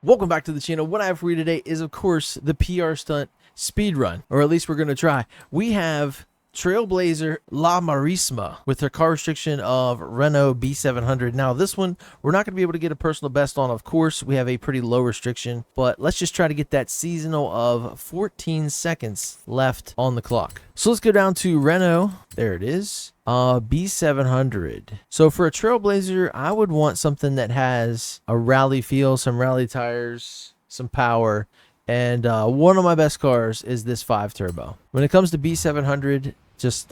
Welcome back to the channel. What I have for you today is, of course, the PR stunt speed run, or at least we're going to try. We have Trailblazer La Marisma with her car restriction of Renault B700. Now, this one, we're not going to be able to get a personal best on, of course. We have a pretty low restriction, but let's just try to get that seasonal of 14 seconds left on the clock. So let's go down to Renault. There it is. B700. So for a Trailblazer, I would want something that has a rally feel, some rally tires, some power. And one of my best cars is this 5 turbo. When it comes to B700,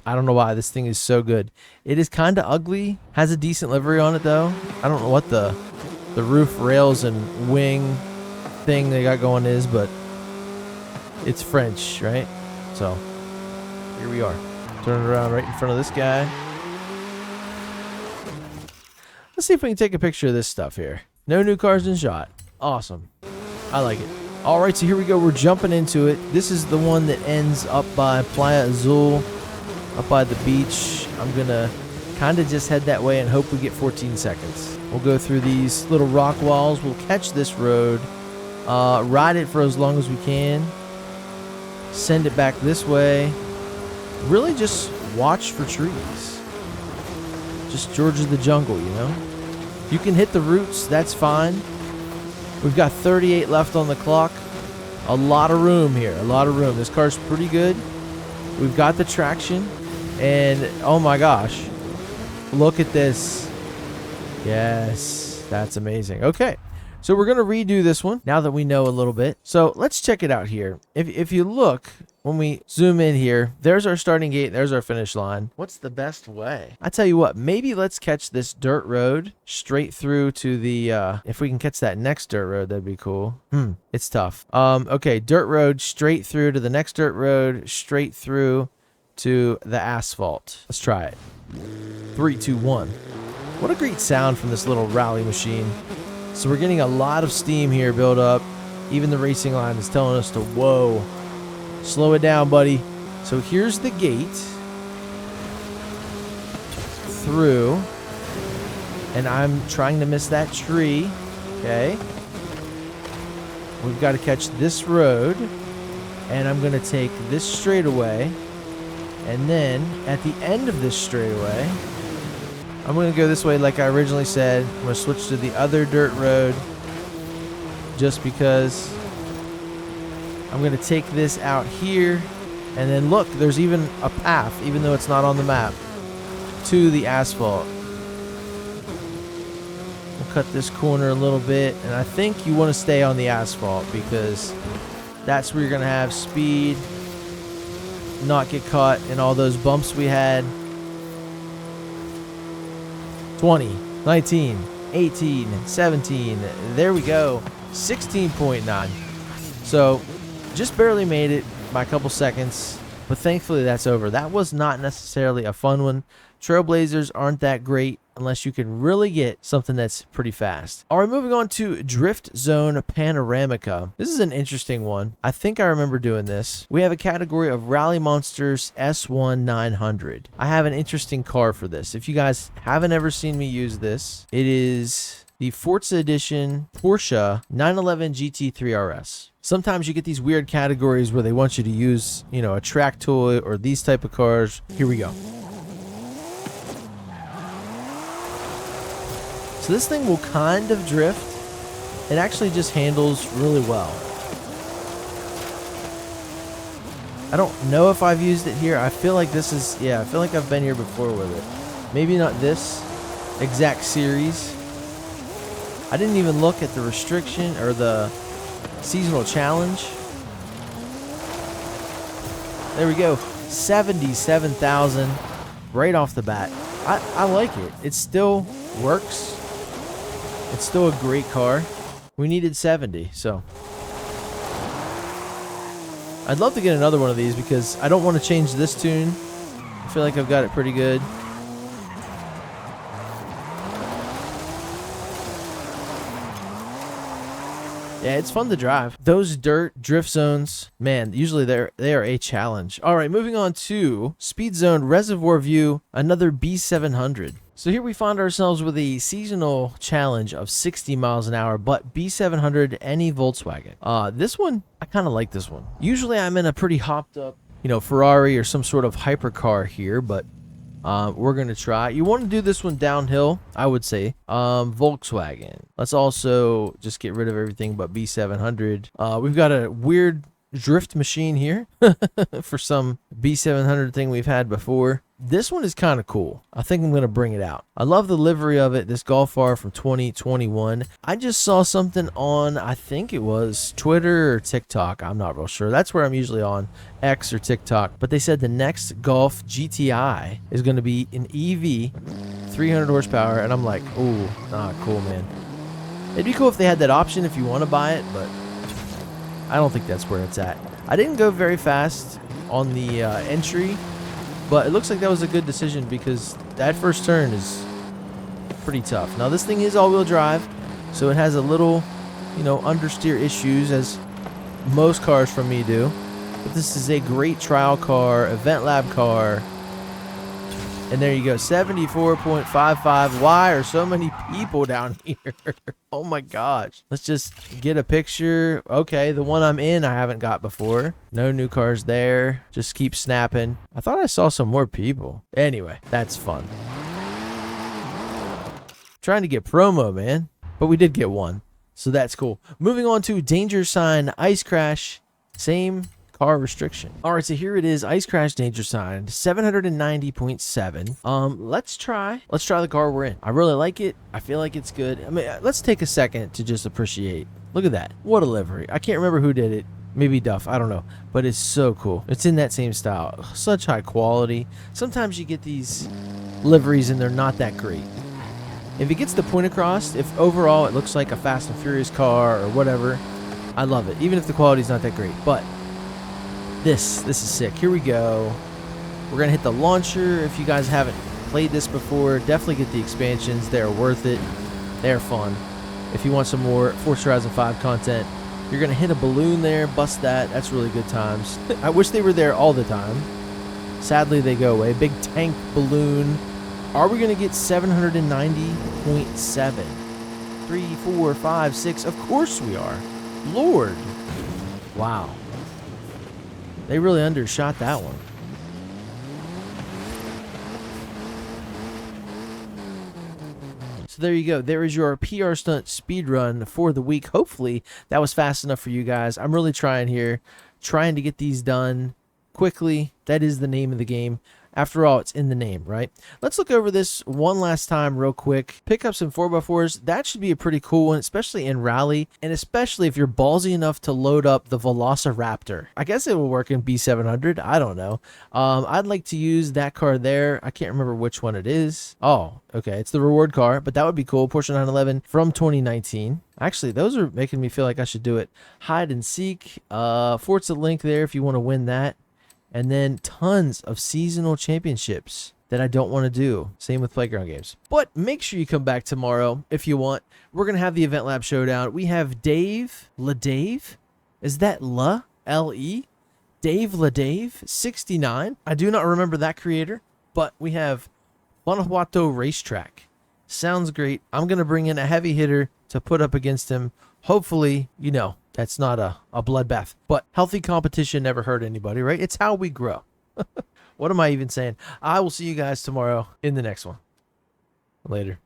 I don't know why this thing is so good. It is kind of ugly, has a decent livery on it though. I don't know what the roof rails and wing thing they got going is, but it's French, right? So here we are. Turn it around right in front of this guy. Let's see if we can take a picture of this stuff here. No new cars in shot. Awesome. I like it. All right, so here we go. We're jumping into it. This is the one that ends up by Playa Azul, up by the beach. I'm going to kind of just head that way and hope we get 14 seconds. We'll go through these little rock walls. We'll catch this road, ride it for as long as we can, send it back this way. Really just watch for trees. Just George of the jungle, you know? You can hit the roots, that's fine. We've got 38 left on the clock. A lot of room here, a lot of room. This car's pretty good. We've got the traction. And, oh my gosh. Look at this. Yes, that's amazing. Okay, so we're going to redo this one now that we know a little bit. So let's check it out here. If you look, when we zoom in here, there's our starting gate, there's our finish line. What's the best way? I tell you what, maybe let's catch this dirt road straight through to the, if we can catch that next dirt road, that'd be cool. It's tough. Okay, dirt road straight through to the next dirt road, straight through to the asphalt. Let's try it. 3, 2, 1. What a great sound from this little rally machine. So we're getting a lot of steam here build up. Even the racing line is telling us to, whoa, slow it down, buddy. So here's the gate through, and I'm trying to miss that tree. Okay, we've got to catch this road, and I'm going to take this straightaway, and then at the end of this straightaway, I'm going to go this way like I originally said. I'm going to switch to the other dirt road just because. I'm going to take this out here, and then look, there's even a path, even though it's not on the map, to the asphalt. We'll cut this corner a little bit, and I think you want to stay on the asphalt because that's where you're going to have speed, not get caught in all those bumps we had. 20, 19, 18, 17, there we go, 16.9. So just barely made it by a couple seconds, but thankfully that's over. That was not necessarily a fun one. Trailblazers aren't that great unless you can really get something that's pretty fast. All right, moving on to Drift Zone Panoramica. This is an interesting one. I think I remember doing this. We have a category of Rally Monsters S1 900. I have an interesting car for this. If you guys haven't ever seen me use this, it is the Forza Edition Porsche 911 GT3 RS. Sometimes you get these weird categories where they want you to use, you know, a track toy or these type of cars. Here we go. So this thing will kind of drift. It actually just handles really well. I don't know if I've used it here. I feel like this is, yeah, I feel like I've been here before with it. Maybe not this exact series. I didn't even look at the restriction or the seasonal challenge. There we go. 77,000 right off the bat. I like it. It still works. It's still a great car. We needed 70, so I'd love to get another one of these because I don't want to change this tune. I feel like I've got it pretty good. Yeah, it's fun to drive. Those dirt drift zones, man, usually they are a challenge. All right, moving on to Speed Zone Reservoir View, another B700. So here we find ourselves with a seasonal challenge of 60 miles an hour, but B700 any Volkswagen. This one, I kind of like this one. Usually I'm in a pretty hopped up, Ferrari or some sort of hypercar here, but we're going to try. You want to do this one downhill, I would say. Volkswagen. Let's also just get rid of everything but B700. We've got a weird drift machine here for some B700 thing we've had before. This one is kind of cool. I think I'm going to bring it out. I love the livery of it, this Golf R from 2021. I just saw something on, I think it was Twitter or TikTok. I'm not real sure. That's where I'm usually on, X or TikTok. But they said the next Golf GTI is going to be an EV, 300 horsepower. And I'm like, oh, cool, man. It'd be cool if they had that option if you want to buy it, but I don't think that's where it's at. I didn't go very fast on the entry, but it looks like that was a good decision because that first turn is pretty tough. Now, this thing is all-wheel drive, so it has a little, understeer issues, as most cars from me do. But this is a great trial car, event lab car. And there you go, 74.55. Why are so many people down here? Oh my gosh. Let's just get a picture. Okay, the one I'm in I haven't got before. No new cars there. Just keep snapping. I thought I saw some more people. Anyway, that's fun. Trying to get promo, man. But we did get one, so that's cool. Moving on to danger sign, ice crash. Same car restriction. All right, so here it is, ice crash danger sign, 790.7. Let's try the car we're in. I really like it. I feel like it's good. I mean, let's take a second to just appreciate. Look at that. What a livery. I can't remember who did it. Maybe Duff, I don't know, but it's so cool. It's in that same style. Such high quality. Sometimes you get these liveries and they're not that great. If it gets the point across, if overall it looks like a Fast and Furious car or whatever, I love it, even if the quality's not that great. But this is sick. Here we go. We're gonna hit the launcher. If you guys haven't played this before, definitely get the expansions. They're worth it. They're fun. If you want some more Forza Horizon 5 content, you're gonna hit a balloon there, bust that. That's really good times. I wish they were there all the time. Sadly, they go away. Big tank balloon. Are we gonna get 790.7? 3, 4, 5, 6. Of course we are. Lord. Wow. They really undershot that one. So there you go. There is your PR stunt speed run for the week. Hopefully that was fast enough for you guys. I'm really trying here, trying to get these done quickly. That is the name of the game. After all, it's in the name, right? Let's look over this one last time real quick. Pick up some 4x4s. That should be a pretty cool one, especially in rally, and especially if you're ballsy enough to load up the Velociraptor. I guess it will work in B700. I don't know. I'd like to use that car there. I can't remember which one it is. Oh, okay. It's the reward car, but that would be cool. Porsche 911 from 2019. Actually, those are making me feel like I should do it. Hide and seek. Forza link there if you want to win that. And then tons of seasonal championships that I don't want to do. Same with playground games. But make sure you come back tomorrow if you want. We're going to have the Event Lab Showdown. We have Dave LaDave. Is that La? L-E? Dave LaDave, 69. I do not remember that creator. But we have Guanajuato Racetrack. Sounds great. I'm going to bring in a heavy hitter to put up against him. Hopefully, that's not a bloodbath. But healthy competition never hurt anybody, right? It's how we grow. What am I even saying? I will see you guys tomorrow in the next one. Later.